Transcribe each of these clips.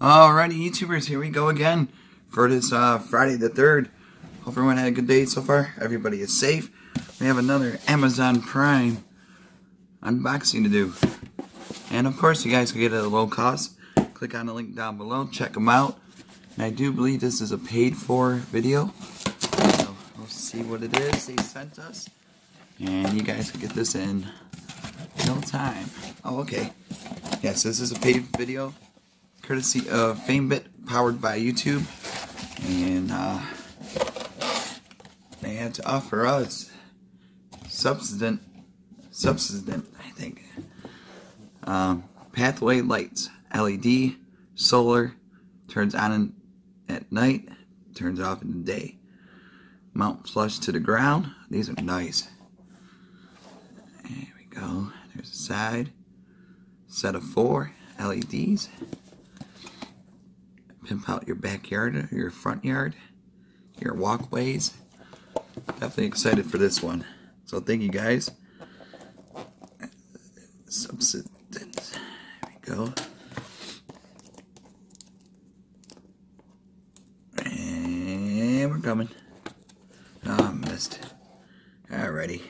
Alrighty, YouTubers, here we go again for this Friday the 3rd. Hope everyone had a good day so far. Everybody is safe. We have another Amazon Prime unboxing to do. And of course, you guys can get it at a low cost. Click on the link down below, check them out. And I do believe this is a paid for video. So we'll see what it is they sent us. And you guys can get this in no time. Oh, okay. Yes, this is a paid video, courtesy of FameBit, powered by YouTube, and they had to offer us Subsistent, I think. Pathway lights, LED, solar, turns on at night, turns off in the day. Mount flush to the ground. These are nice. There we go. There's a side. Set of 4 LEDs. Pimp out your backyard, your front yard, your walkways. Definitely excited for this one. So thank you guys. Subsistent. There we go. And we're coming. Oh, missed. Alrighty.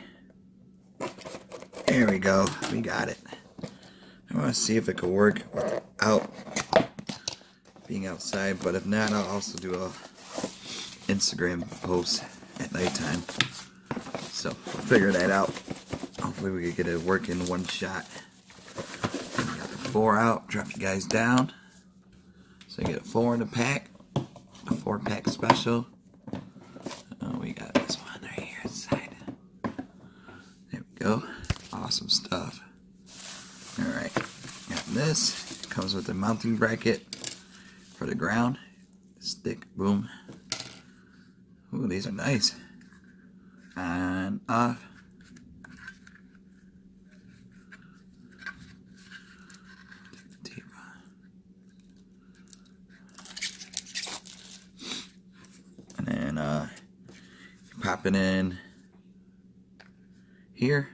There we go. We got it. I want to see if it could work without being outside, but if not, I'll also do a Instagram post at nighttime. So we'll figure that out. Hopefully we can get it work in one shot. Got the 4 out, drop you guys down. So you get a 4 in a pack, a 4-pack special. Oh, we got this one right here inside. There we go. Awesome stuff. Alright, got this. Comes with a mounting bracket for the ground. Stick, boom. Ooh, these are nice. On, off. Tape on. And then pop it in here.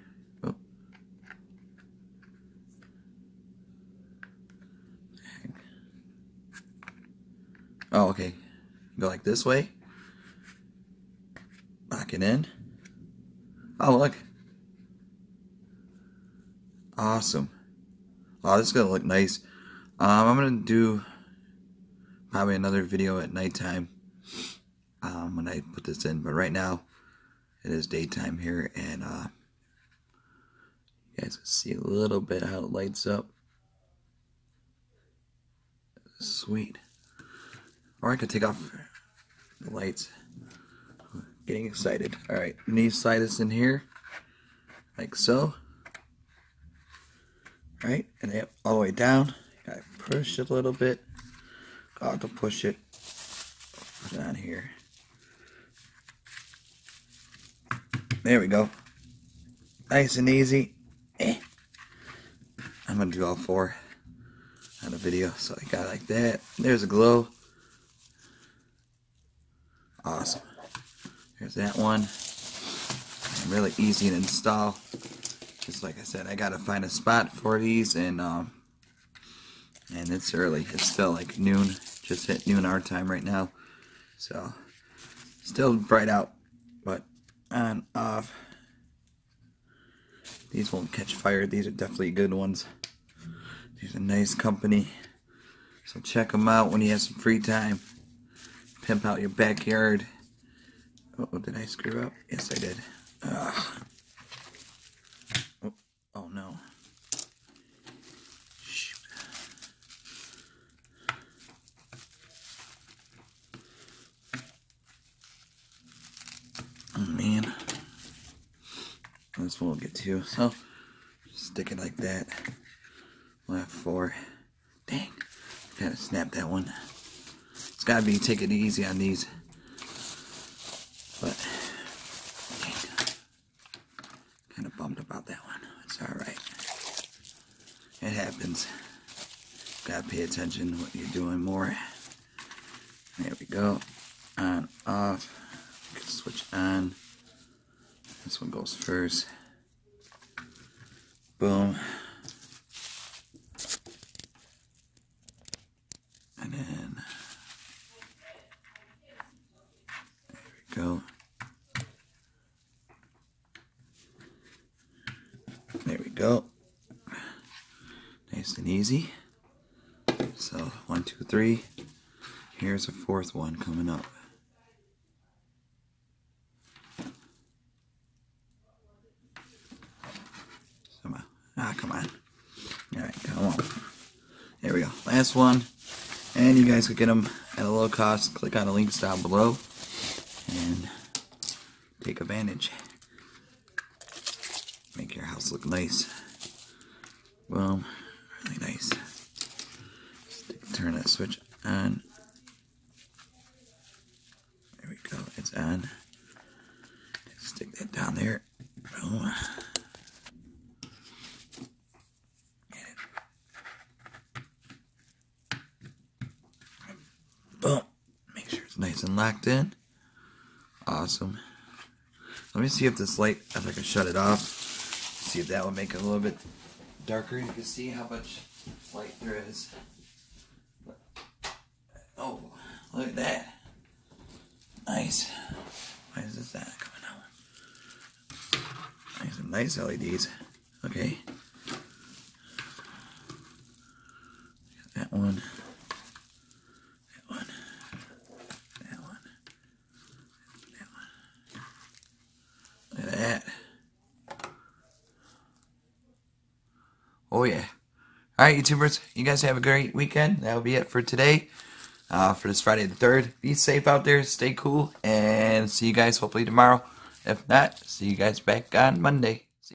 Oh, okay. Go like this way. Lock it in. Oh, look. Awesome. Oh, this is going to look nice. I'm going to do probably another video at nighttime when I put this in. But right now, it is daytime here. And you guys can see a little bit how it lights up. Sweet. Or I could take off the lights. Getting excited. Alright, you need to slide this in here. Like so. Right? And then all the way down. Gotta push it a little bit. Got to push it. Put it on here. There we go. Nice and easy. I'm gonna do all 4 on the video. So I got it like that. There's a glow. Awesome. There's that one. Really easy to install. Just like I said, I gotta find a spot for these, and it's early. It's still like noon. Just hit noon our time right now. So still bright out, but on, off. These won't catch fire. These are definitely good ones. These are a nice company. So check them out when you have some free time. Pimp out your backyard. Oh, did I screw up? Yes, I did. Oh no. Shoot. Oh man. This one will get to. So, stick it like that. We'll have 4. Dang. Gotta snap that one. It's gotta be take it easy on these. But kind of bummed about that one. It's alright. It happens. Gotta pay attention to what you're doing more. There we go. On, off. Switch on. This one goes first. Boom. Nice and easy. So 1, 2, 3. Here's a fourth one coming up. Come on. Alright, come on. There we go. Last one. And you guys could get them at a low cost. Click on the links down below and take advantage. Make your house look nice. Boom. Really nice. Turn that switch on. There we go. It's on. Stick that down there. Boom. Boom. Make sure it's nice and locked in. Awesome. Let me see if this light, if I can shut it off. See if that will make it a little bit darker. You can see how much light there is. Oh, look at that. Nice. Why is this not coming out? Nice LEDs. Okay. That one. Oh yeah. Alright, YouTubers, you guys have a great weekend. That'll be it for today. For this Friday the 3rd. Be safe out there, stay cool, and see you guys hopefully tomorrow. If not, see you guys back on Monday.